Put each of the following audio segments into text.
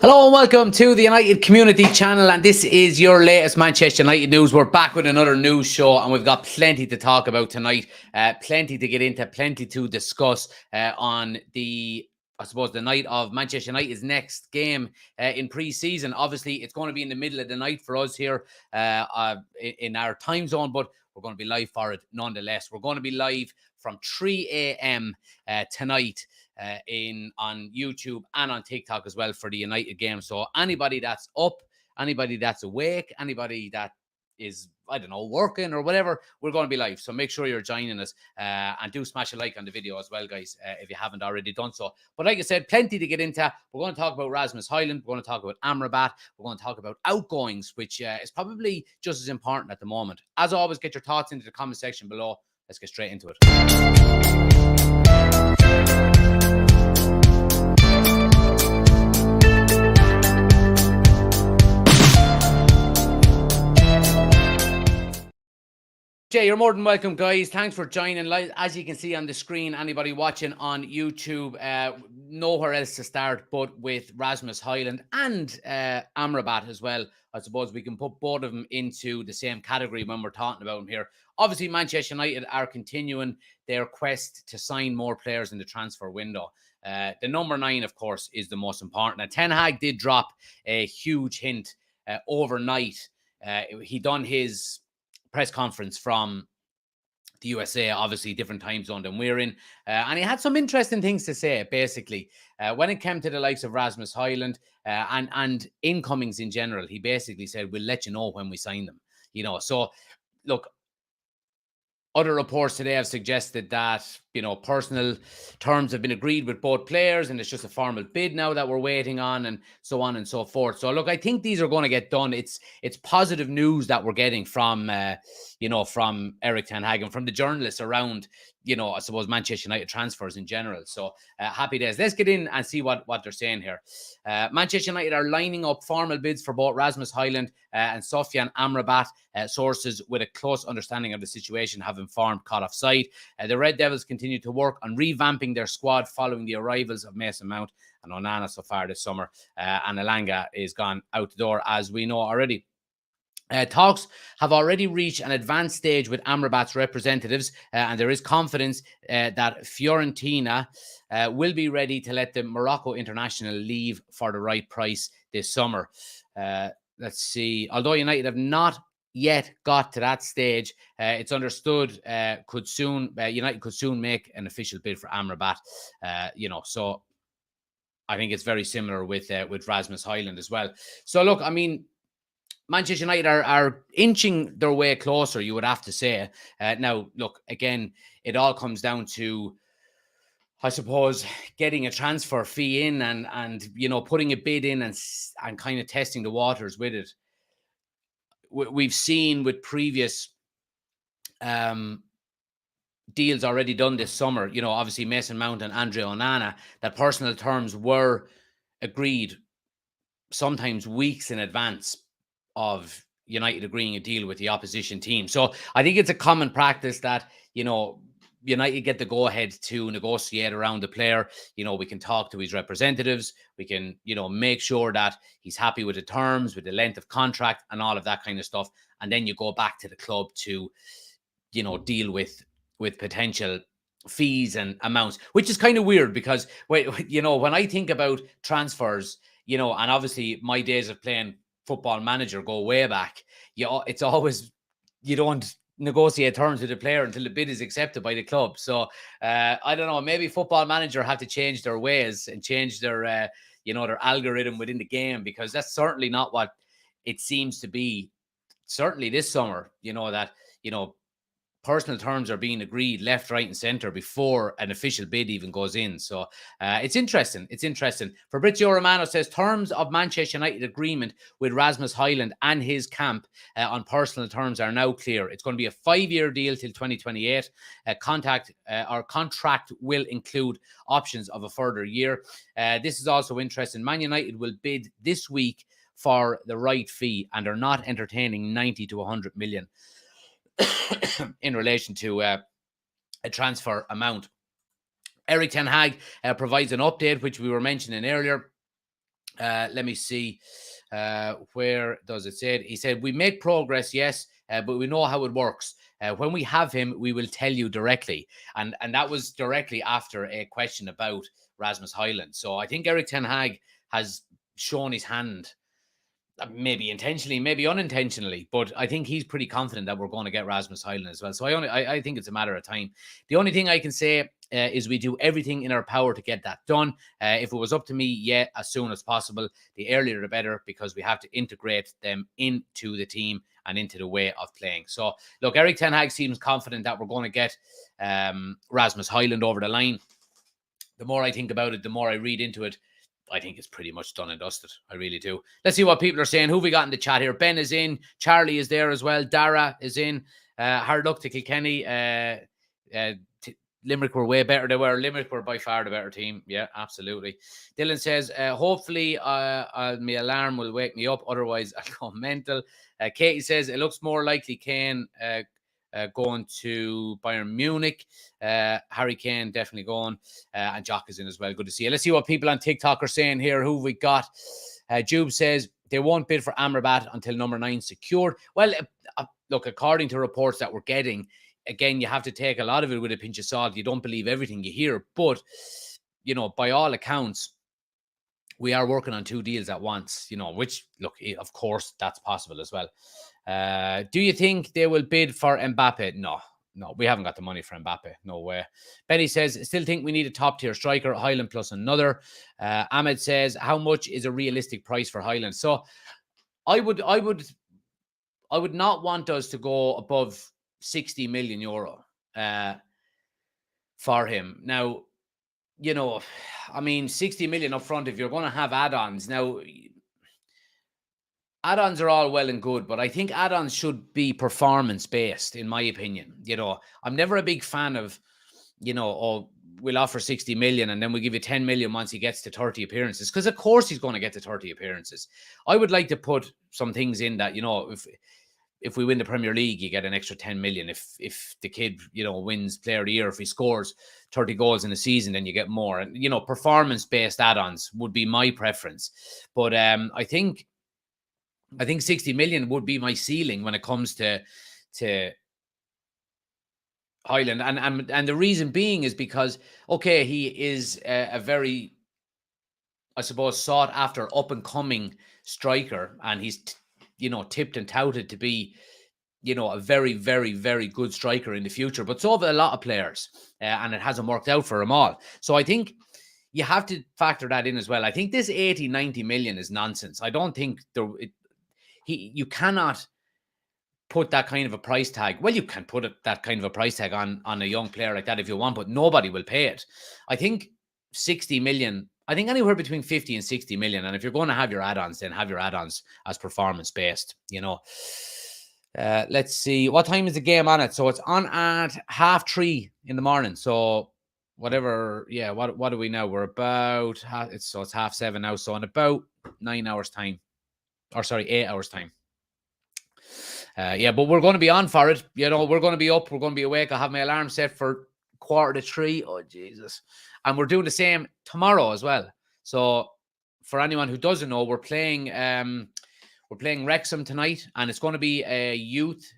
Hello and welcome to the United Community Channel, and this is your latest Manchester United news. We're back with another news show, and we've got plenty to talk about tonight, plenty to get into, plenty to discuss on the, I suppose, the night of Manchester United's next game in pre-season. Obviously, it's going to be in the middle of the night for us here in our time zone, but we're going to be live for it nonetheless. We're going to be live from 3 a.m. Tonight on YouTube and on TikTok as well for the United game. So anybody that's up, anybody that's awake, anybody that is, I don't know, working or whatever, we're going to be live. So make sure you're joining us and do smash a like on the video as well, guys, if you haven't already done so. But like I said, plenty to get into. We're going to talk about Rasmus Hojlund. We're going to talk about Amrabat. We're going to talk about outgoings, which is probably just as important at the moment. As always, get your thoughts into the comment section below. Let's get straight into it. Jay, you're more than welcome, guys. Thanks for joining. As you can see on the screen, anybody watching on YouTube, nowhere else to start but with Rasmus Hojlund and Amrabat as well. I suppose we can put both of them into the same category when we're talking about them here. Obviously, Manchester United are continuing their quest to sign more players in the transfer window. The number 9, of course, is the most important. Now, Ten Hag did drop a huge hint overnight. He done his press conference from the USA, obviously different time zone than we're in. And he had some interesting things to say, basically. When it came to the likes of Rasmus Hojlund and incomings in general, he basically said, we'll let you know when we sign them. You know, so look, other reports today have suggested that, you know, personal terms have been agreed with both players and it's just a formal bid now that we're waiting on and so on and so forth. So, look, I think these are going to get done. It's positive news that we're getting from, from Erik ten Hag and from the journalists around, I suppose Manchester United transfers in general. So happy days. Let's get in and see what they're saying here. Manchester United are lining up formal bids for both Rasmus Hojlund and Sofyan Amrabat. Sources with a close understanding of the situation have informed Caught Offside. The Red Devils continue to work on revamping their squad following the arrivals of Mason Mount and Onana so far this summer. And Elanga is gone out the door, as we know already. Talks have already reached an advanced stage with Amrabat's representatives, and there is confidence that Fiorentina will be ready to let the Morocco international leave for the right price this summer. Let's see. Although United have not yet got to that stage, it's understood United could soon make an official bid for Amrabat. So I think it's very similar with Rasmus Hojlund as well. So look, I mean, Manchester United are inching their way closer, you would have to say. Now, look, again, it all comes down to, I suppose, getting a transfer fee in and putting a bid in and kind of testing the waters with it. We've seen with previous deals already done this summer, obviously Mason Mount and Andre Onana, that personal terms were agreed sometimes weeks in advance of United agreeing a deal with the opposition team. So I think it's a common practice that, United get the go-ahead to negotiate around the player. We can talk to his representatives. We can, make sure that he's happy with the terms, with the length of contract and all of that kind of stuff. And then you go back to the club to, deal with potential fees and amounts, which is kind of weird because, when I think about transfers, and obviously my days of playing Football Manager go way back. It's always, you don't negotiate terms with the player until the bid is accepted by the club. So I don't know, maybe Football Manager have to change their ways and change their their algorithm within the game, because that's certainly not what it seems to be. Certainly this summer, personal terms are being agreed left, right, and center before an official bid even goes in. So it's interesting. It's interesting. Fabrizio Romano says terms of Manchester United agreement with Rasmus Hojlund and his camp on personal terms are now clear. It's going to be a 5-year deal till 2028. Our contract will include options of a further year. This is also interesting. Man United will bid this week for the right fee and are not entertaining 90 to 100 million. in relation to a transfer amount. Erik ten Hag provides an update, which we were mentioning earlier. Let me see. Where does it say? He said, we make progress, yes, but we know how it works. When we have him, we will tell you directly. And that was directly after a question about Rasmus Hojlund. So I think Eric Ten Hag has shown his hand, maybe intentionally, maybe unintentionally, but I think he's pretty confident that we're going to get Rasmus Hojlund as well. So I think it's a matter of time. The only thing I can say is we do everything in our power to get that done. If it was up to me, yeah, as soon as possible. The earlier the better, because we have to integrate them into the team and into the way of playing. So look, Eric Ten Hag seems confident that we're going to get Rasmus Hojlund over the line. The more I think about it, the more I read into it, I think it's pretty much done and dusted. I really do. Let's see what people are saying. Who have we got in the chat here? Ben is in. Charlie is there as well. Dara is in. Hard luck to Kilkenny. Limerick were way better. They were. Limerick were by far the better team. Yeah, absolutely. Dylan says, hopefully my alarm will wake me up. Otherwise, I'll go mental. Katie says, it looks more likely Kane going to Bayern Munich. Harry Kane definitely going. And Jock is in as well. Good to see you. Let's see what people on TikTok are saying here. Who have we got? Jube says they won't bid for Amrabat until number 9 secured. Well, look, according to reports that we're getting, again, you have to take a lot of it with a pinch of salt. You don't believe everything you hear. But, you know, by all accounts, we are working on 2 deals at once, you know, which, look, of course, that's possible as well. Do you think they will bid for Mbappe? No, we haven't got the money for Mbappe. No way. Benny says, still think we need a top tier striker, Hojlund plus another. Ahmed says, how much is a realistic price for Hojlund? So I would not want us to go above 60 million euro for him. Now, you know, I mean, 60 million up front, if you're going to have add-ons. Now, add-ons are all well and good, but I think add-ons should be performance-based, in my opinion. You know, I'm never a big fan of, you know, oh, we'll offer 60 million and then we'll give you 10 million once he gets to 30 appearances. Because, of course, he's going to get to 30 appearances. I would like to put some things in that, you know, if we win the Premier League, you get an extra 10 million. If the kid, you know, wins Player of the Year, if he scores 30 goals in a season, then you get more. And, you know, performance-based add-ons would be my preference. But I think 60 million would be my ceiling when it comes to Hojlund. And the reason being is because, okay, he is a very, I suppose, sought after up-and-coming striker. And he's, you know, tipped and touted to be, you know, a very, very, very good striker in the future. But so have a lot of players, and it hasn't worked out for them all. So I think you have to factor that in as well. I think this 80, 90 million is nonsense. I don't think you cannot put that kind of a price tag. Well, you can put that kind of a price tag on a young player like that if you want, but nobody will pay it. I think 60 million, I think anywhere between 50 and 60 million. And if you're going to have your add-ons, then have your add-ons as performance-based, you know. Let's see. What time is the game on it? So it's on at 3:30 in the morning. So whatever, yeah, what are we now? We're about, it's 7:30 now. So in about 9 hours time, or sorry, 8 hours time. Yeah, but we're going to be on for it. You know, we're going to be up. We're going to be awake. I have my alarm set for 2:45. Oh, Jesus. And we're doing the same tomorrow as well. So for anyone who doesn't know, we're playing Wrexham tonight, and it's going to be a youth,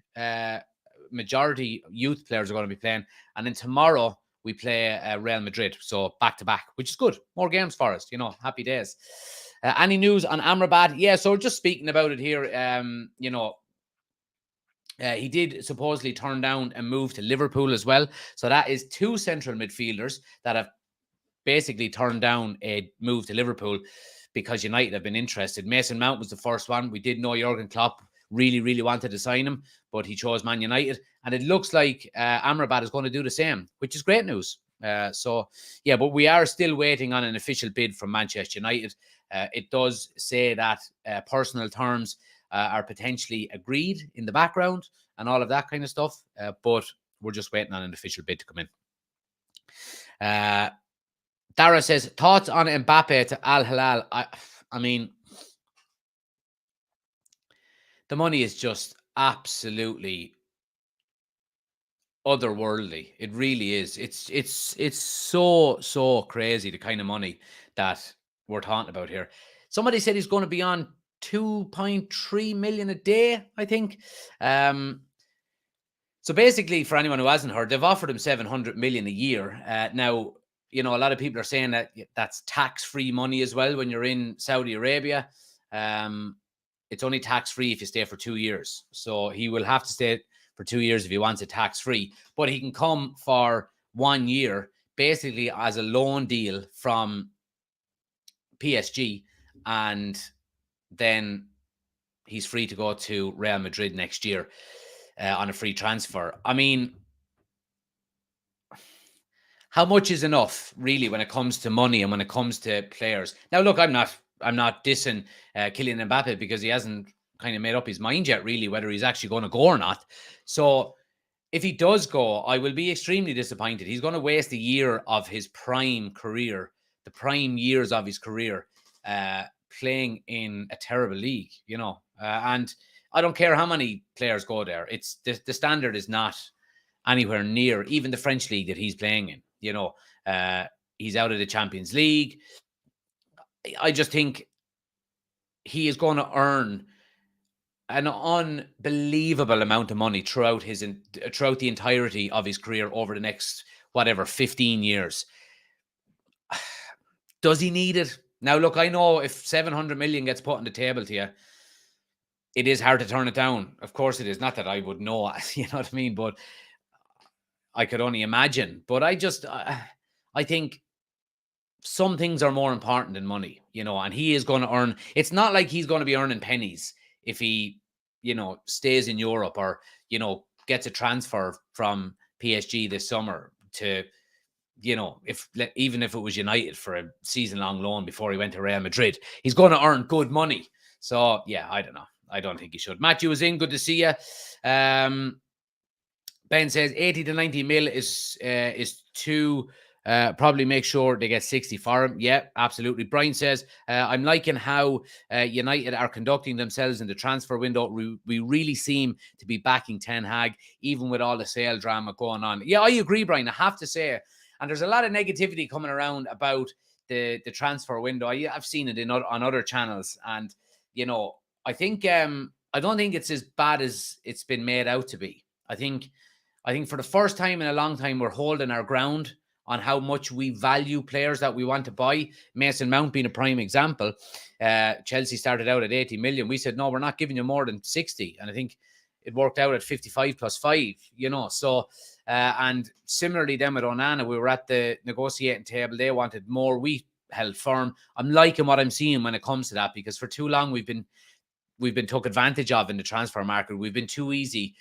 majority youth players are going to be playing. And then tomorrow we play Real Madrid. So back to back, which is good. More games for us, you know, happy days. Any news on Amrabat? Yeah, so just speaking about it here, you know, he did supposedly turn down a move to Liverpool as well. So that is 2 central midfielders that have basically turned down a move to Liverpool because United have been interested. Mason Mount was the first one. We did know Jurgen Klopp really, really wanted to sign him, but he chose Man United. And it looks like Amrabat is going to do the same, which is great news. So, yeah, but we are still waiting on an official bid from Manchester United. It does say that personal terms are potentially agreed in the background and all of that kind of stuff. But we're just waiting on an official bid to come in. Dara says, thoughts on Mbappe to Al Hilal? I mean, the money is just absolutely otherworldly. It really is. It's so crazy, the kind of money that we're talking about here. Somebody said he's going to be on 2.3 million a day, I think. So basically, for anyone who hasn't heard, they've offered him 700 million a year. Now, a lot of people are saying that that's tax-free money as well when you're in Saudi Arabia. It's only tax-free if you stay for 2 years. So he will have to stay for 2 years if he wants it tax-free. But he can come for 1 year, basically as a loan deal from PSG, and then he's free to go to Real Madrid next year on a free transfer. I mean, how much is enough, really, when it comes to money and when it comes to players? Now, look, I'm not dissing Kylian Mbappe because he hasn't kind of made up his mind yet, really, whether he's actually going to go or not. So if he does go, I will be extremely disappointed. He's going to waste a year of his prime career, the prime years of his career, playing in a terrible league, and I don't care how many players go there. It's the standard is not anywhere near even the French league that he's playing in. He's out of the Champions League. I just think he is going to earn an unbelievable amount of money throughout the entirety of his career over the next 15 years. Does he need it? Now, look, I know if 700 million gets put on the table to you, it is hard to turn it down. Of course it is. Not that I would know, you know what I mean? But I could only imagine. But I think some things are more important than money, and he is going to earn. It's not like he's going to be earning pennies if he, stays in Europe or, gets a transfer from PSG this summer to, even if it was United for a season-long loan before he went to Real Madrid, he's going to earn good money. So, yeah, I don't know. I don't think he should. Matthew is in. Good to see you. Ben says 80 to 90 mil is too. Probably make sure they get 60 for him. Yeah, absolutely. Brian says, I'm liking how United are conducting themselves in the transfer window. We really seem to be backing Ten Hag, even with all the sale drama going on. Yeah, I agree, Brian. I have to say, and there's a lot of negativity coming around about the transfer window. I've seen it on other channels, and I think I don't think it's as bad as it's been made out to be. I think for the first time in a long time, we're holding our ground on how much we value players that we want to buy. Mason Mount being a prime example. Chelsea started out at 80 million. We said, no, we're not giving you more than 60. And I think it worked out at 55 plus 5, So, and similarly then with Onana, we were at the negotiating table. They wanted more. We held firm. I'm liking what I'm seeing when it comes to that, because for too long we've been took advantage of in the transfer market. We've been too easy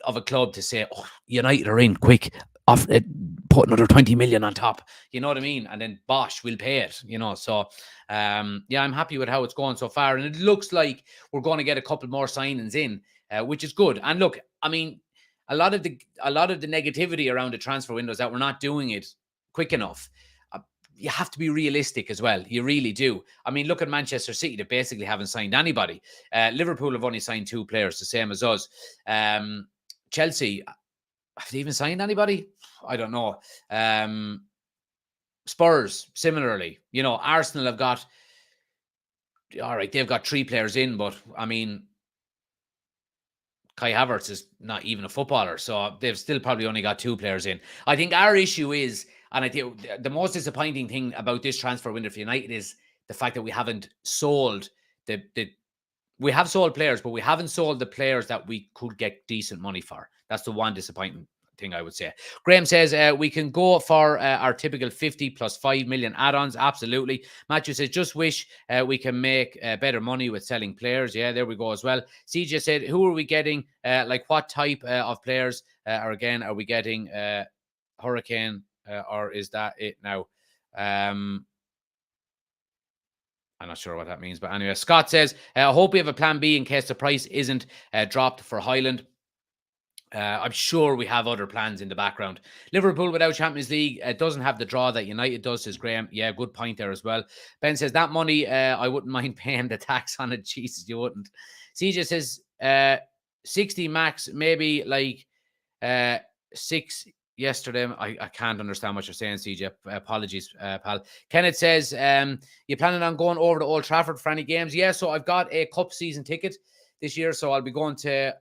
of a club to say, oh, United are in, quick, off, put another 20 million on top. You know what I mean? And then bosh, we'll pay it, So, yeah, I'm happy with how it's going so far. And it looks like we're going to get a couple more signings in, which is good. And look, I mean, a lot of the negativity around the transfer window is that we're not doing it quick enough. You have to be realistic as well. You really do. I mean, look at Manchester City. They basically haven't signed anybody. Liverpool have only signed 2 players, the same as us. Chelsea, have they even signed anybody? I don't know. Spurs, similarly. Arsenal have got, all right, they've got 3 players in, but I mean, Kai Havertz is not even a footballer, so they've still probably only got 2 players in. I think our issue is, and I think the most disappointing thing about this transfer window for United is the fact that we haven't sold we have sold players, but we haven't sold the players that we could get decent money for. That's the one disappointing thing I would say. Graham says we can go for our typical 50 plus 5 million add-ons. Absolutely. Matthew says just wish we can make better money with selling players. Yeah, there we go as well. CJ said, who are we getting? Like what type of players are we getting? Hurricane or is that it now? I'm not sure what that means, but anyway, Scott says, I hope we have a plan B in case the price isn't dropped for Hojlund. I'm sure we have other plans in the background. Liverpool without Champions League doesn't have the draw that United does, says Graham. Yeah, good point there as well. Ben says, that money, I wouldn't mind paying the tax on it. Jesus, you wouldn't. CJ says, 60 max, maybe like 6 yesterday. I can't understand what you're saying, CJ. Apologies, pal. Kenneth says, you planning on going over to Old Trafford for any games? Yeah, so I've got a cup season ticket this year, so I'm going to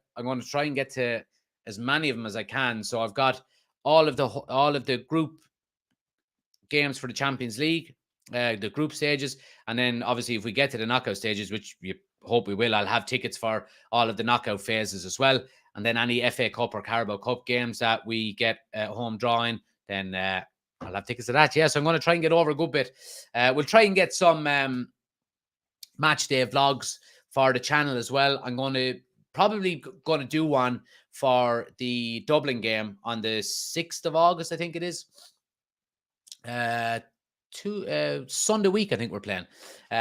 try and get to as many of them as I can. So I've got all of the group games for the Champions League, the group stages, and then obviously if we get to the knockout stages, which you hope we will, I'll have tickets for all of the knockout phases as well. And then any FA Cup or Carabao Cup games that we get home drawing, then I'll have tickets to that. Yeah, so I'm going to try and get over a good bit. We'll try and get some match day vlogs for the channel as well. I'm probably going to do one for the Dublin game on the 6th of August, I think it is. Sunday week, I think we're playing.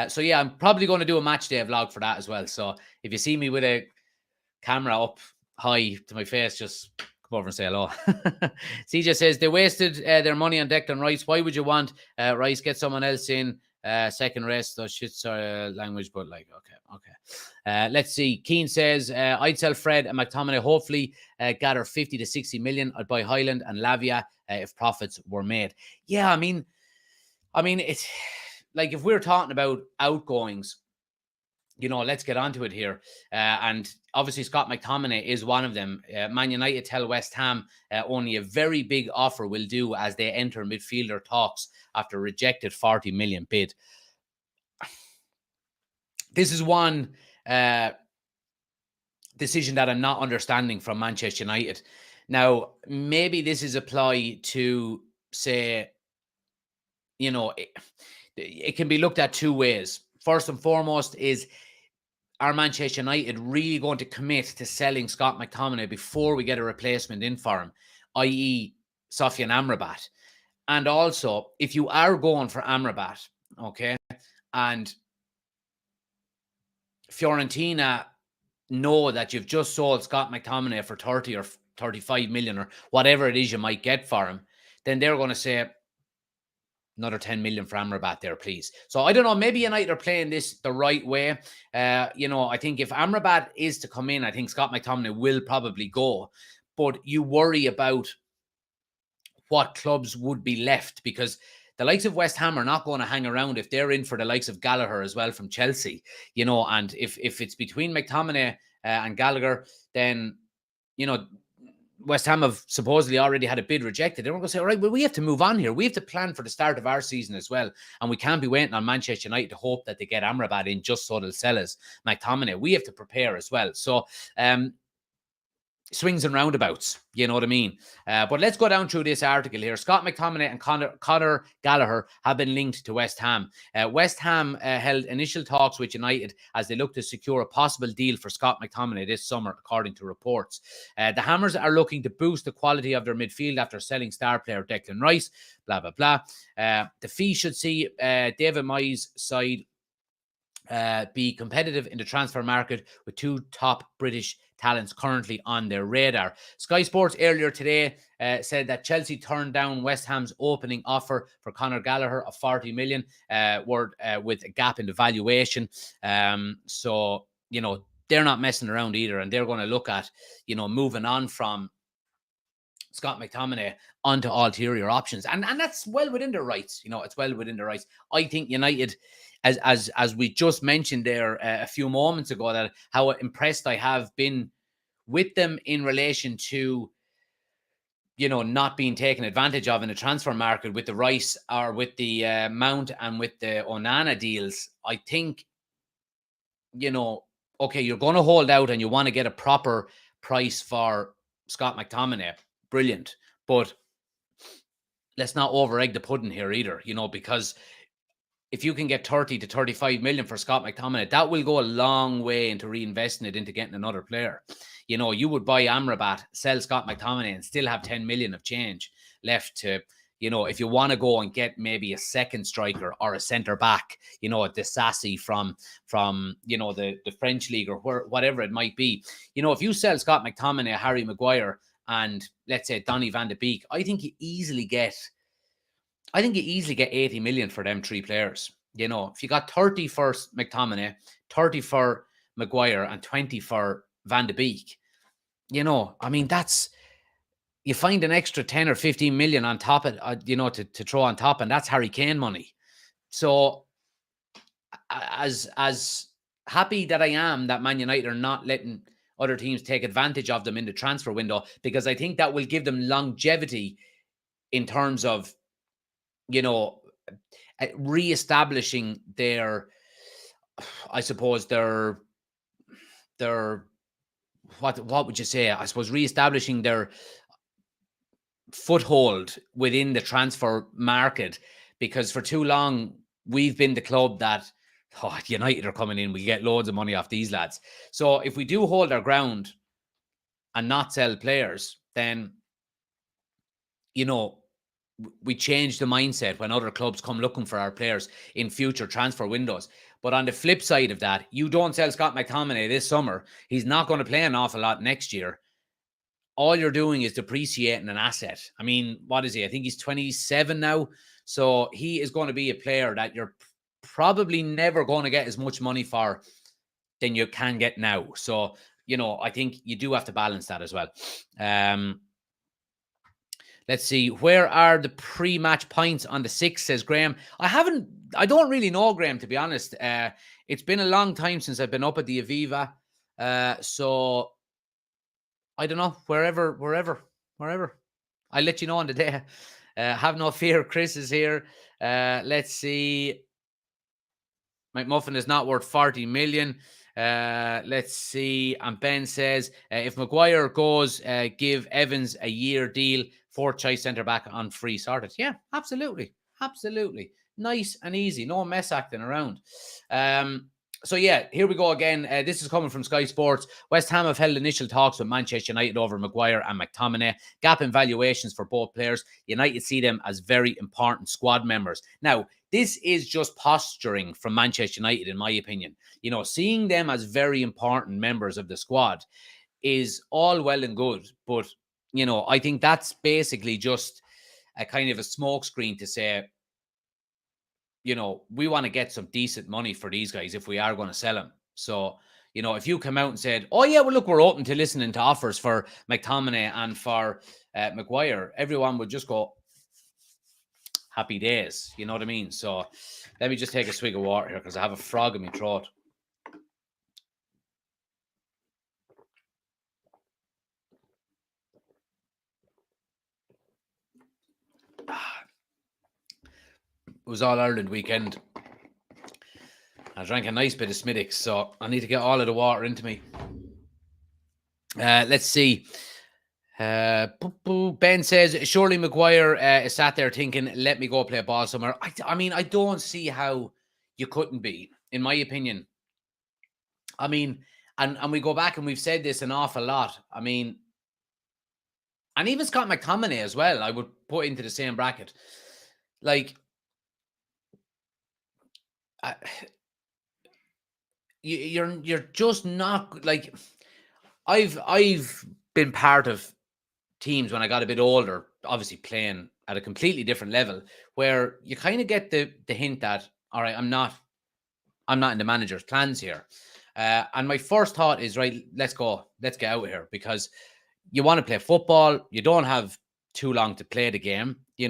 So yeah, I'm probably going to do a match day vlog for that as well. So if you see me with a camera up high to my face, just come over and say hello. CJ says they wasted their money on Declan Rice. Why would you want Rice? Get someone else in second race. Those shits are language, but like, okay. Let's see. Keane says I'd sell Fred and McTominay. Hopefully gather 50 to 60 million. I'd buy Hojlund and Lavia if profits were made. Yeah, I mean, it's like if we're talking about outgoings, let's get onto it here. And obviously, Scott McTominay is one of them. Man United tell West Ham only a very big offer will do as they enter midfielder talks after rejected 40 million bid. This is one decision that I'm not understanding from Manchester United. Now, maybe this is applied to, say, it can be looked at two ways. First and foremost is, are Manchester United really going to commit to selling Scott McTominay before we get a replacement in for him, i.e. Hojlund Amrabat? And also, if you are going for Amrabat, okay, and Fiorentina know that you've just sold Scott McTominay for 30 or 35 million or whatever it is you might get for him, then they're going to say, another 10 million for Amrabat there, please. So I don't know, maybe United are playing this the right way. I think if Amrabat is to come in, I think Scott McTominay will probably go. But you worry about what clubs would be left, because the likes of West Ham are not going to hang around if they're in for the likes of Gallagher as well from Chelsea, and if it's between McTominay and Gallagher, then, West Ham have supposedly already had a bid rejected. They're going to say, all right, well, we have to move on here. We have to plan for the start of our season as well. And we can't be waiting on Manchester United to hope that they get Amrabat in just so they'll sell us McTominay. We have to prepare as well. So, swings and roundabouts, you know what I mean? But let's go down through this article here. Scott McTominay and Conor Gallagher have been linked to West Ham. West Ham held initial talks with United as they look to secure a possible deal for Scott McTominay this summer, according to reports. The Hammers are looking to boost the quality of their midfield after selling star player Declan Rice, blah, blah, blah. The fee should see David Moyes' side be competitive in the transfer market with two top British talents currently on their radar. Sky Sports earlier today said that Chelsea turned down West Ham's opening offer for Conor Gallagher of 40 million with a gap in the valuation. So, they're not messing around either, and they're going to look at, moving on from Scott McTominay onto ulterior options. And that's well within their rights. It's well within their rights. I think United, as we just mentioned there a few moments ago, that how impressed I have been with them in relation to, not being taken advantage of in the transfer market with the Rice or with the Mount and with the Onana deals. I think, okay, you're going to hold out and you want to get a proper price for Scott McTominay. Brilliant. But let's not over-egg the pudding here either, because if you can get 30 to 35 million for Scott McTominay, that will go a long way into reinvesting it into getting another player. You would buy Amrabat, sell Scott McTominay, and still have 10 million of change left to, if you want to go and get maybe a second striker or a centre back, the Sassy from the French league or whatever it might be. If you sell Scott McTominay, Harry Maguire, and let's say Donny van de Beek, I think you easily get 80 million for them three players. If you got 30 for McTominay, 30 for Maguire, and 20 for Van de Beek, that's you find an extra 10 or 15 million on top of, to throw on top, and that's Harry Kane money. So as happy that I am that Man United are not letting other teams take advantage of them in the transfer window, because I think that will give them longevity in terms of, re-establishing their, I suppose, their what would you say? I suppose re-establishing their foothold within the transfer market, because for too long we've been the club that, United are coming in, we get loads of money off these lads. So if we do hold our ground and not sell players, then we change the mindset when other clubs come looking for our players in future transfer windows. But on the flip side of that, you don't sell Scott McTominay this summer, he's not going to play an awful lot next year. All you're doing is depreciating an asset. I mean, what is he? I think he's 27 now. So he is going to be a player that you're probably never going to get as much money for than you can get now. So, I think you do have to balance that as well. Let's see. Where are the pre-match points on the 6th, says Graham. I don't really know, Graham, to be honest. It's been a long time since I've been up at the Aviva. So I don't know. Wherever. I'll let you know on the day. Have no fear. Chris is here. Let's see. McMuffin is not worth 40 million. Let's see. And Ben says, if Maguire goes, give Evans a year deal, 4th choice centre back on free. Sorted. Yeah, absolutely. Nice and easy. No mess acting around. So yeah, here we go again. This is coming from Sky Sports. West Ham have held initial talks with Manchester United over Maguire and McTominay. Gap in valuations for both players. United see them as very important squad members. Now, this is just posturing from Manchester United, in my opinion. Seeing them as very important members of the squad is all well and good. But, I think that's basically just a kind of a smokescreen to say, we want to get some decent money for these guys if we are going to sell them. So, if you come out and said, oh, yeah, well, look, we're open to listening to offers for McTominay and for Maguire, everyone would just go, happy days. You know what I mean? So let me just take a swig of water here because I have a frog in my throat. It was All Ireland weekend. I drank a nice bit of Smithwick's, so I need to get all of the water into me. Let's see. Ben says, surely Maguire is sat there thinking, let me go play a ball somewhere. I mean, I don't see how you couldn't be, in my opinion. I mean, and we go back and we've said this an awful lot. I mean, and even Scott McTominay as well, I would put into the same bracket. Like, you're just not, like, I've been part of teams when I got a bit older, obviously playing at a completely different level, where you kind of get the hint that, all right, I'm not in the manager's plans here. And my first thought is, right, let's get out of here, because you want to play football. You don't have too long to play the game. You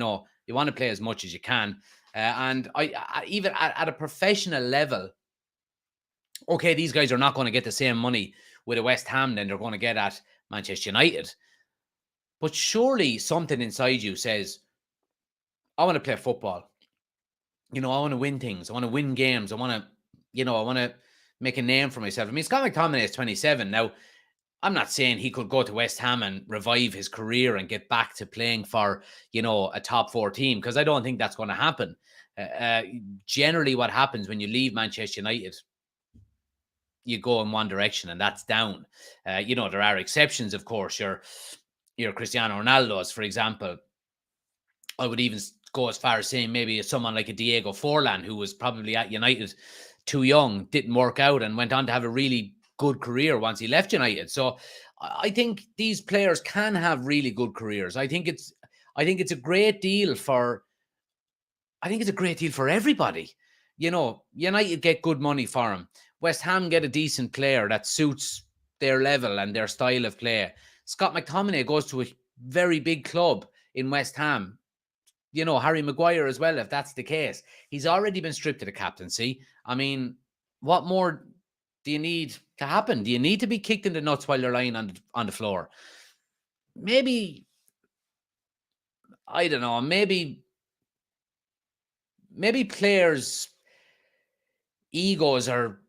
want to play as much as you can. And I even at a professional level, okay, these guys are not going to get the same money with a West Ham than they're going to get at Manchester United. But surely something inside you says, I want to play football. I want to win things. I want to win games. I want to make a name for myself. I mean, Scott McTominay is 27. Now, I'm not saying he could go to West Ham and revive his career and get back to playing for, a top 4 team, because I don't think that's going to happen. Generally, what happens when you leave Manchester United, you go in one direction, and that's down. There are exceptions, of course. Your Cristiano Ronaldo's, for example. I would even go as far as saying maybe someone like a Diego Forlan, who was probably at United too young, didn't work out, and went on to have a really good career once he left United. So I think these players can have really good careers. I think it's a great deal for everybody. United get good money for him. West Ham get a decent player that suits their level and their style of play. Scott McTominay goes to a very big club in West Ham. You know, Harry Maguire as well, if that's the case. He's already been stripped of the captaincy. I mean, what more do you need to happen? Do you need to be kicked in the nuts while you're lying on the floor? Maybe, I don't know, maybe players' egos are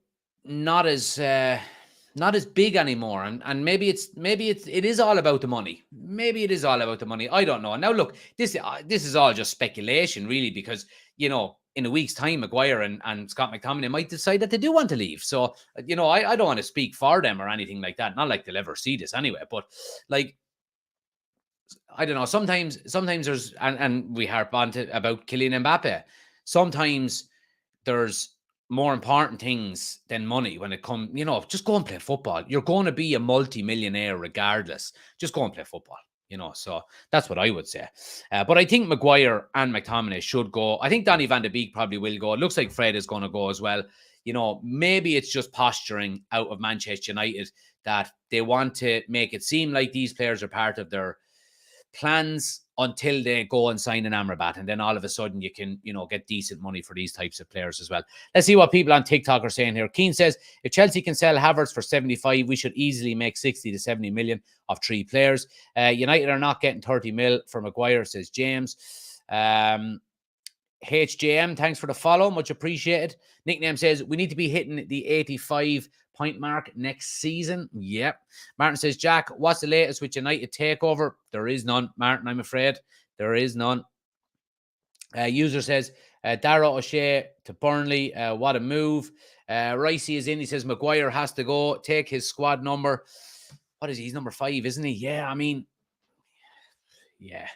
not as big anymore, and maybe it is all about the money. Maybe it is all about the money. I don't know. Now look, this is all just speculation, really, because you know, in a week's time, Maguire and Scott McTominay might decide that they do want to leave. So you know, I don't want to speak for them or anything like that. Not like they'll ever see this anyway, but like, I don't know. Sometimes there's, and we harp on to about Kylian Mbappe. Sometimes there's more important things than money when it comes, you know, just go and play football. You're going to be a multi-millionaire regardless. Just go and play football, you know. So that's what I would say. But I think Maguire and McTominay should go. I think Donny van de Beek probably will go. It looks like Fred is going to go as well. You know, maybe it's just posturing out of Manchester United that they want to make it seem like these players are part of their plans until they go and sign an Amrabat, and then all of a sudden you can, you know, get decent money for these types of players as well. Let's see what people on TikTok are saying here. Keane says, if Chelsea can sell Havertz for 75, we should easily make 60 to 70 million of 3 players. United are not getting 30 mil for Maguire, says James. HJM, thanks for the follow. Much appreciated. Nickname says, we need to be hitting the 85 point mark next season. Yep. Martin says, Jack, what's the latest with United takeover? There is none, Martin, I'm afraid. There is none. User says, Dara O'Shea to Burnley. What a move. Ricey is in. He says, Maguire has to go. Take his squad number. What is he? He's number 5, isn't he? Yeah, I mean, yeah.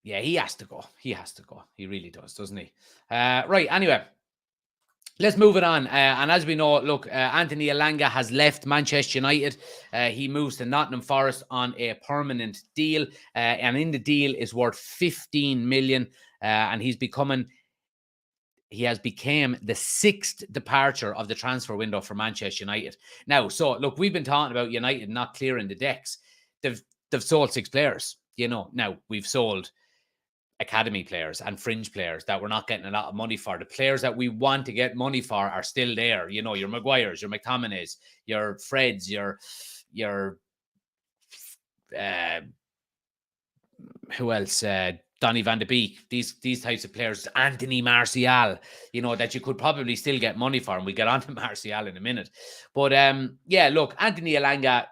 Yeah, he has to go. He has to go. He really does, doesn't he? Right, anyway. Let's move it on. And as we know, look, Anthony Elanga has left Manchester United. He moves to Nottingham Forest on a permanent deal. And in the deal is worth 15 million. And he has became the 6th departure of the transfer window for Manchester United. Now, so look, we've been talking about United not clearing the decks. They've sold 6 players. You know, now we've sold academy players and fringe players that we're not getting a lot of money for. The players that we want to get money for are still there. You know, your Maguires, your McTominays, your Freds, your who else? Donny van de Beek, these types of players, Anthony Martial, you know, that you could probably still get money for, and we get on to Martial in a minute. But yeah, look, Anthony Elanga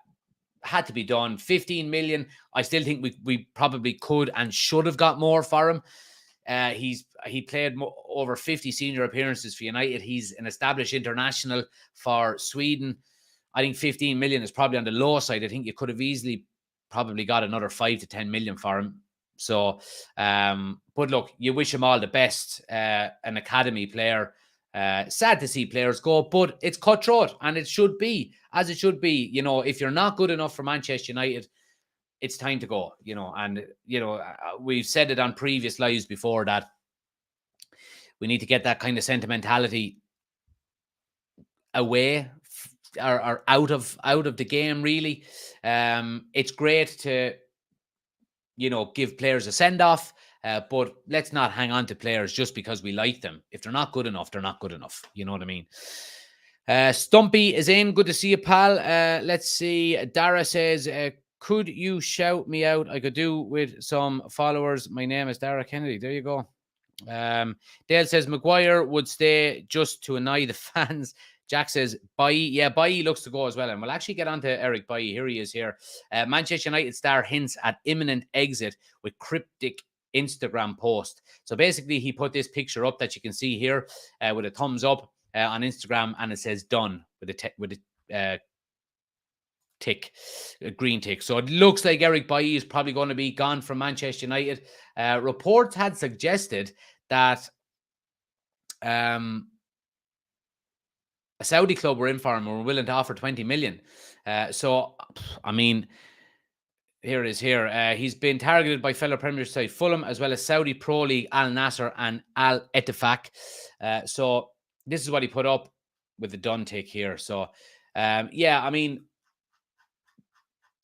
had to be done. 15 million. I still think we probably could and should have got more for him. He played over 50 senior appearances for United. He's an established international for Sweden. I think 15 million is probably on the low side. I think you could have easily probably got another 5 to 10 million for him. So, but look, you wish him all the best. An academy player. Sad to see players go, but it's cutthroat, and it should be, as it should be. You know, if you're not good enough for Manchester United, it's time to go, you know. And, you know, we've said it on previous lives before that we need to get that kind of sentimentality away or out of the game, really. It's great to, you know, give players a send-off. But let's not hang on to players just because we like them. If they're not good enough, they're not good enough. You know what I mean? Stumpy is in. Good to see you, pal. Let's see. Dara says, could you shout me out? I could do with some followers. My name is Dara Kennedy. There you go. Dale says, Maguire would stay just to annoy the fans. Jack says, Bailly. Yeah, Bailly looks to go as well. And we'll actually get on to Eric Bailly. Here he is here. Manchester United star hints at imminent exit with cryptic Instagram post. So basically, he put this picture up that you can see here with a thumbs up on Instagram, and it says done with a tick, a green tick. So it looks like Eric Bailly is probably going to be gone from Manchester United. Reports had suggested that a Saudi club were in for him and were willing to offer 20 million. So, I mean, here it is here. He's been targeted by fellow Premier side Fulham, as well as Saudi Pro League, Al Nasser and Al Ettifaq. So this is what he put up with the done tick here. So, yeah, I mean,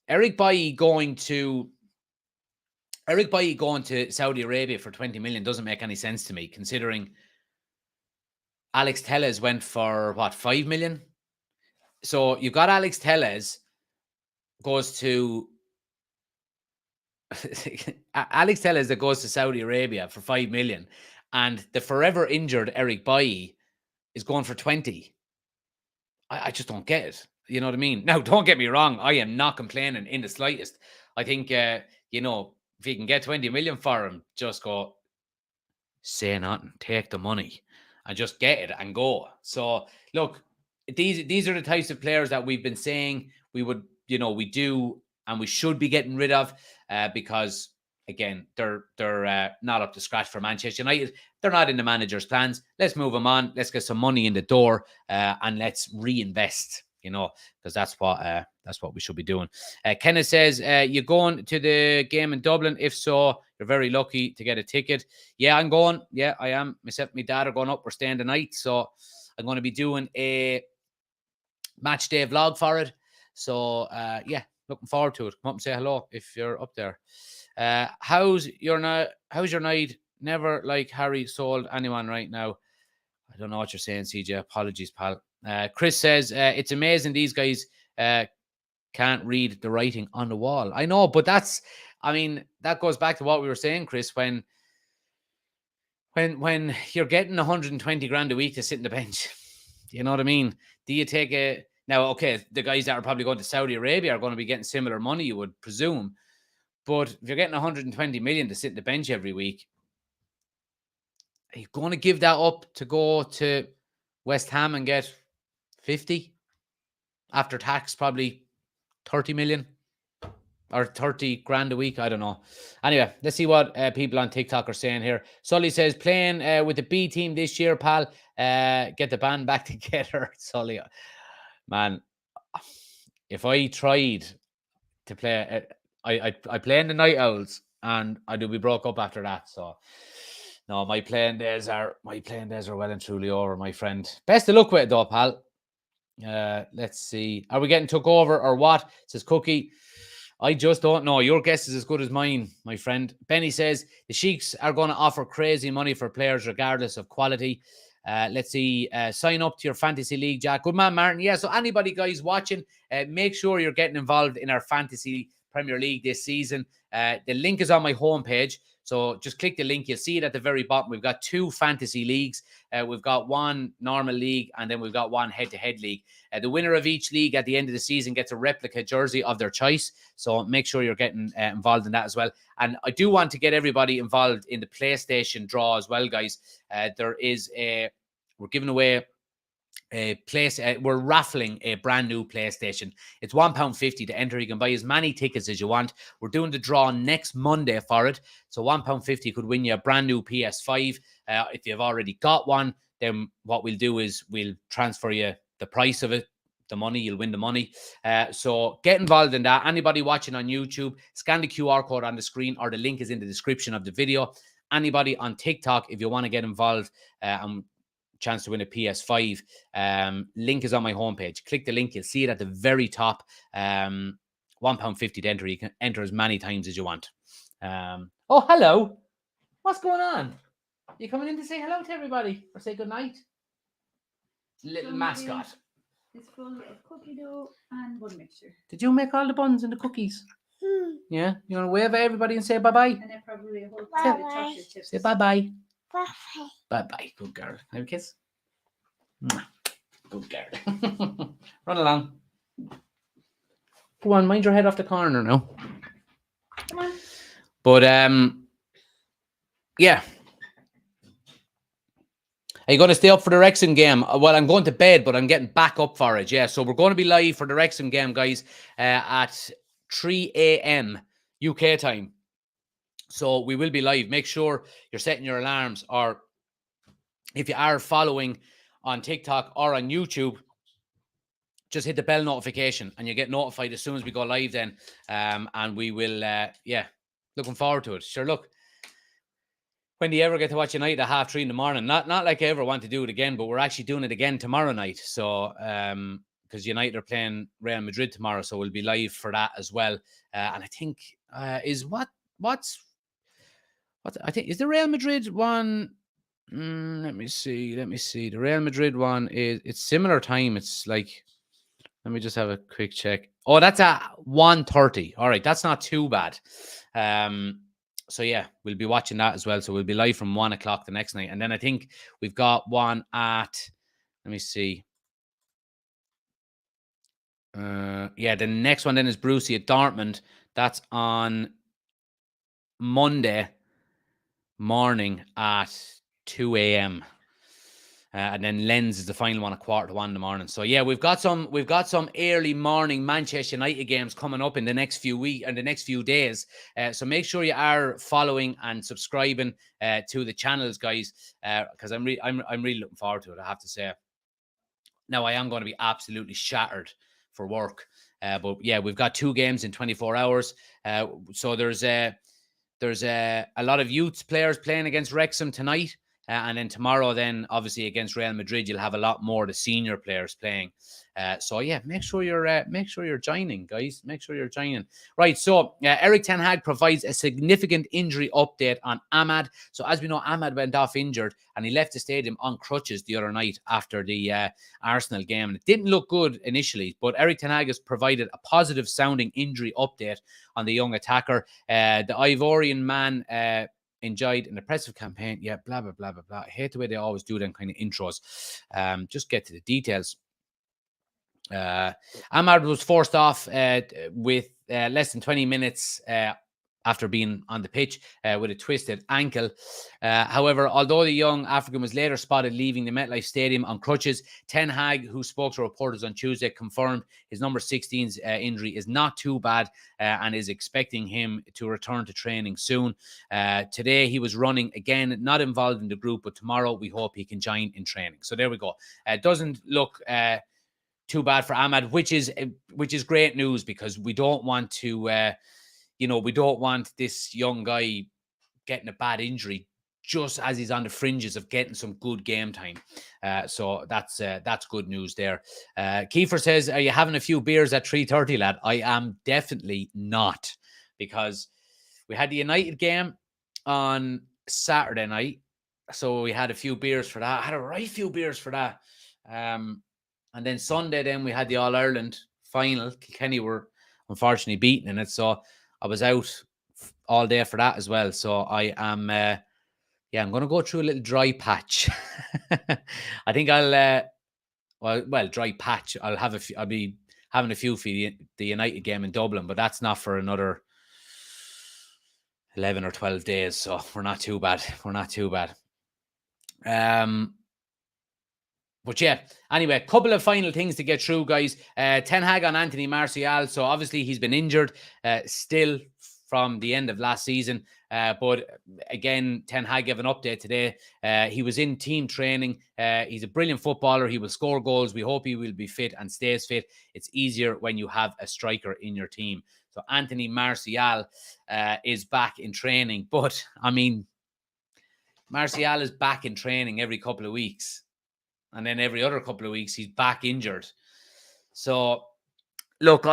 Eric Bailly going to Saudi Arabia for 20 million doesn't make any sense to me, considering Alex Telles went for what, 5 million? So you've got Alex Telles goes to Alex Telles that goes to Saudi Arabia for 5 million, and the forever injured Eric Bailly is going for 20. I just don't get it. You know what I mean? Now, don't get me wrong. I am not complaining in the slightest. I think, you know, if you can get 20 million for him, just go, say nothing, take the money and just get it and go. So, look, these are the types of players that we've been saying we would, you know, we do and we should be getting rid of because, again, they're not up to scratch for Manchester United. They're not in the manager's plans. Let's move them on. Let's get some money in the door and let's reinvest, you know, because that's what we should be doing. Kenneth says, you going to the game in Dublin? If so, you're very lucky to get a ticket. Yeah, I'm going. Yeah, I am. Myself and my dad are going up. We're staying the night. So I'm going to be doing a match day vlog for it. So, yeah, looking forward to it. Come up and say hello if you're up there. How's your night? Never like Harry sold anyone right now. I don't know what you're saying, CJ. Apologies, pal. Chris says, it's amazing these guys can't read the writing on the wall. I know, but that goes back to what we were saying, Chris, when you're getting 120 grand a week to sit in the bench, you know what I mean? Do you take it? Now, okay, the guys that are probably going to Saudi Arabia are going to be getting similar money, you would presume. But if you're getting 120 million to sit in the bench every week, are you going to give that up to go to West Ham and get 50? After tax, probably 30 million or 30 grand a week. I don't know. Anyway, let's see what people on TikTok are saying here. Sully says, playing with the B team this year, pal. Get the band back together. Sully, man, if I tried to play, I play in the Night Owls and I do be broke up after that. So no, my playing days are well and truly over, my friend. Best of luck with it though, pal. Let's see. Are we getting took over or what? Says Cookie. I just don't know. Your guess is as good as mine, my friend. Benny says the Sheiks are going to offer crazy money for players regardless of quality. Let's see. Sign up to your fantasy league, Jack. Good man, Martin. Yeah, so anybody, guys, watching, make sure you're getting involved in our fantasy Premier League this season. The link is on my homepage. So just click the link. You'll see it at the very bottom. We've got 2 fantasy leagues. We've got one normal league, and then we've got one head-to-head league. The winner of each league at the end of the season gets a replica jersey of their choice. So make sure you're getting involved in that as well. And I do want to get everybody involved in the PlayStation draw as well, guys. We're giving away we're raffling a brand new PlayStation. It's £1.50 to enter. You can buy as many tickets as you want. We're doing the draw next Monday for it. So £1.50 could win you a brand new PS5. If you've already got one, then what we'll do is we'll transfer you the price of it, the money. You'll win the money. So get involved in that. Anybody watching on YouTube, scan the QR code on the screen or the link is in the description of the video. Anybody on TikTok, if you want to get involved chance to win a PS5, link is on my homepage. Click the link, you'll see it at the very top. £1.50 to enter. You can enter as many times as you want. Oh, hello. What's going on? You coming in to say hello to everybody or say good night? Little mascot. It's full of cookie dough and bun mixture. Did you make all the buns and the cookies? Yeah? You want to wave at everybody and say bye-bye? And then probably a whole bag of chocolate chips. Say bye-bye. Bye-bye. Bye-bye. Good girl. Have a kiss. Good girl. Run along. Go on, mind your head off the corner now. Come on. But, yeah. Are you going to stay up for the Wrexham game? Well, I'm going to bed, but I'm getting back up for it. Yeah, so we're going to be live for the Wrexham game, guys, at 3 a.m. UK time. So we will be live. Make sure you're setting your alarms, or if you are following on TikTok or on YouTube, just hit the bell notification and you get notified as soon as we go live then. And we will, yeah, looking forward to it. Sure, look. When do you ever get to watch United at 3:30 in the morning? Not like I ever want to do it again, but we're actually doing it again tomorrow night. So, because United are playing Real Madrid tomorrow, so we'll be live for that as well. And I think is the Real Madrid one. Let me see. The Real Madrid one it's similar time. It's like, let me just have a quick check. Oh, that's at 1:30. All right, that's not too bad. So yeah, we'll be watching that as well. So we'll be live from 1 o'clock the next night, and then I think we've got one at. Let me see. Yeah, the next one then is Brucey at Dortmund. That's on Monday morning at 2 a.m. And then Lens is the final one at 1:15 in the morning. So yeah, we've got some early morning Manchester United games coming up in the next few weeks and the next few days. So make sure you are following and subscribing to the channels, guys, because I'm really looking forward to it, I have to say. Now I am going to be absolutely shattered for work, but yeah, we've got 2 games in 24 hours. So there's a lot of youth players playing against Wrexham tonight. And then tomorrow, then obviously against Real Madrid, you'll have a lot more of the senior players playing. So yeah, make sure you're joining, guys. Make sure you're joining. Right. So Erik ten Hag provides a significant injury update on Amad. So as we know, Amad went off injured and he left the stadium on crutches the other night after the Arsenal game. And it didn't look good initially, but Erik ten Hag has provided a positive sounding injury update on the young attacker. The Ivorian man enjoyed an impressive campaign. Yeah, blah, blah, blah, blah, blah. I hate the way they always do them kind of intros. Just get to the details. Amad was forced off with less than 20 minutes after being on the pitch with a twisted ankle. However, although the young African was later spotted leaving the MetLife Stadium on crutches, Ten Hag, who spoke to reporters on Tuesday, confirmed his number 16's injury is not too bad and is expecting him to return to training soon. Today, he was running again, not involved in the group, but tomorrow we hope he can join in training. So there we go. Doesn't look too bad for Amad, which is great news, because we don't want to... we don't want this young guy getting a bad injury just as he's on the fringes of getting some good game time. So that's good news there. Kiefer says, are you having a few beers at 3:30, lad? I am definitely not, because we had the United game on Saturday night. So we had a few beers for that. I had a right few beers for that. And then Sunday, then we had the All-Ireland final. Kilkenny were unfortunately beaten in it. So I was out all day for that as well. So I am, I'm going to go through a little dry patch. I think I'll, dry patch. I'll be having a few for the United game in Dublin, but that's not for another 11 or 12 days. So we're not too bad. But yeah, anyway, a couple of final things to get through, guys. Ten Hag on Anthony Martial. So obviously he's been injured still from the end of last season. But again, Ten Hag gave an update today. He was in team training. He's a brilliant footballer. He will score goals. We hope he will be fit and stays fit. It's easier when you have a striker in your team. So Anthony Martial is back in training. But, I mean, Martial is back in training every couple of weeks. And then every other couple of weeks, he's back injured. So, look,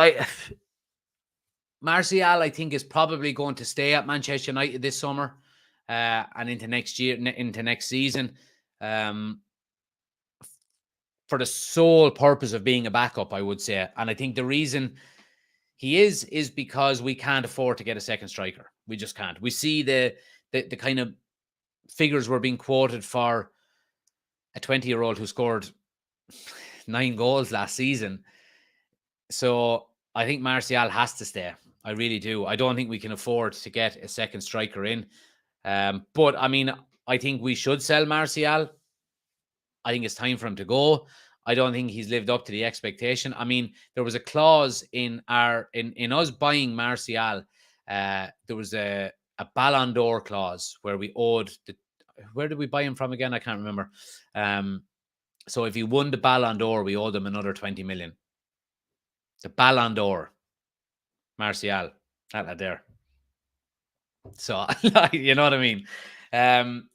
Martial, I think, is probably going to stay at Manchester United this summer and into next year, into next season, for the sole purpose of being a backup, I would say. And I think the reason he is because we can't afford to get a second striker. We just can't. We see the kind of figures were being quoted for a 20-year-old who scored 9 goals last season. So I think Martial has to stay. I really do. I don't think we can afford to get a second striker in. But, I mean, I think we should sell Martial. I think it's time for him to go. I don't think he's lived up to the expectation. I mean, there was a clause in us buying Martial. There was a Ballon d'Or clause where we owed where did we buy him from again? I can't remember. So if he won the Ballon d'Or, we owed him another 20 million. The Ballon d'Or. Martial. That there. So, you know what I mean?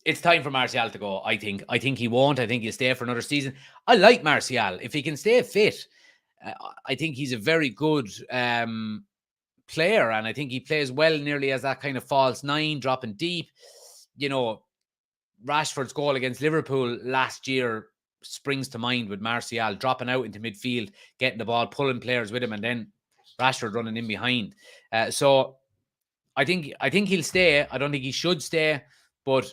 It's time for Martial to go, I think. I think he won't. I think he'll stay for another season. I like Martial. If he can stay fit, I think he's a very good player, and I think he plays well nearly as that kind of false nine, dropping deep. You know, Rashford's goal against Liverpool last year springs to mind with Martial dropping out into midfield, getting the ball, pulling players with him, and then Rashford running in behind. So I think he'll stay. I don't think he should stay, but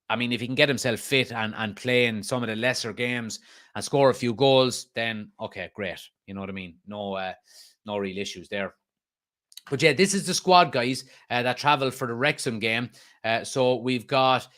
I mean, if he can get himself fit and play in some of the lesser games and score a few goals, then okay, great. You know what I mean? No real issues there. But yeah, this is the squad, guys, that travel for the Wrexham game. So we've got,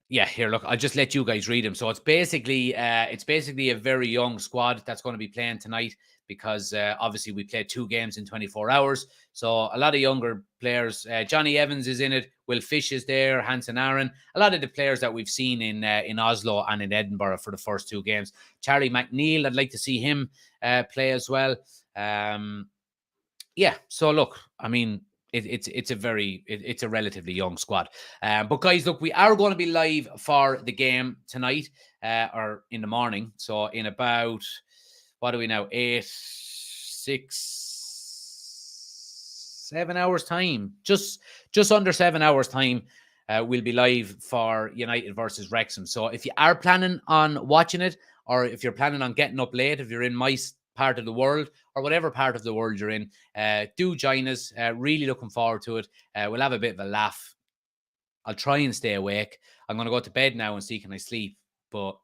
yeah, here, look, I'll just let you guys read them. So it's basically a very young squad that's going to be playing tonight because obviously we played 2 games in 24 hours. So a lot of younger players. Johnny Evans is in it. Will Fish is there. Hansen Aaron. A lot of the players that we've seen in Oslo and in Edinburgh for the first 2 games. Charlie McNeil, I'd like to see him play as well. Yeah, so look, I mean, it's a relatively young squad. But guys, look, we are going to be live for the game tonight or in the morning. So in about, what are we now? 7 hours time, just under 7 hours time. We'll be live for United versus Wrexham. So if you are planning on watching it, or if you're planning on getting up late, if you're in my part of the world or whatever part of the world you're in, do join us. Really looking forward to it. We'll have a bit of a laugh. I'll try and stay awake. I'm going to go to bed now and see can I sleep, but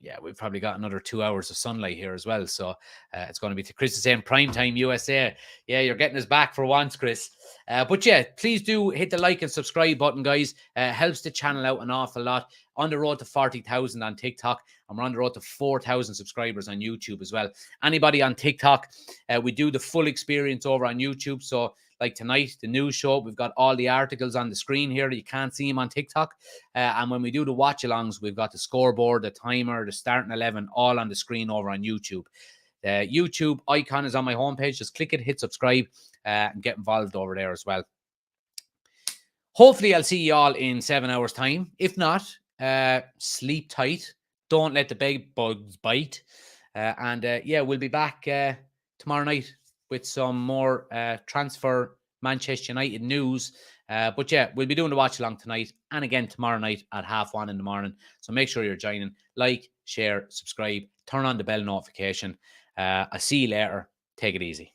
yeah, we've probably got another 2 hours of sunlight here as well. So it's going to be to Chris is saying prime time USA. Yeah, you're getting us back for once, Chris. But yeah, please do hit the like and subscribe button, guys. Helps the channel out an awful lot. On the road to 40,000 on TikTok, and we're on the road to 4,000 subscribers on YouTube as well. Anybody on TikTok, we do the full experience over on YouTube. So like tonight, the news show, we've got all the articles on the screen here. You can't see them on TikTok. And when we do the watch-alongs, we've got the scoreboard, the timer, the starting 11, all on the screen over on YouTube. The YouTube icon is on my homepage. Just click it, hit subscribe, and get involved over there as well. Hopefully, I'll see you all in 7 hours' time. If not, sleep tight. Don't let the bed bugs bite. Yeah, we'll be back tomorrow night with some more transfer Manchester United news. But yeah, we'll be doing the watch along tonight and again tomorrow night at 1:30 in the morning. So make sure you're joining. Like, share, subscribe, turn on the bell notification. I'll see you later. Take it easy.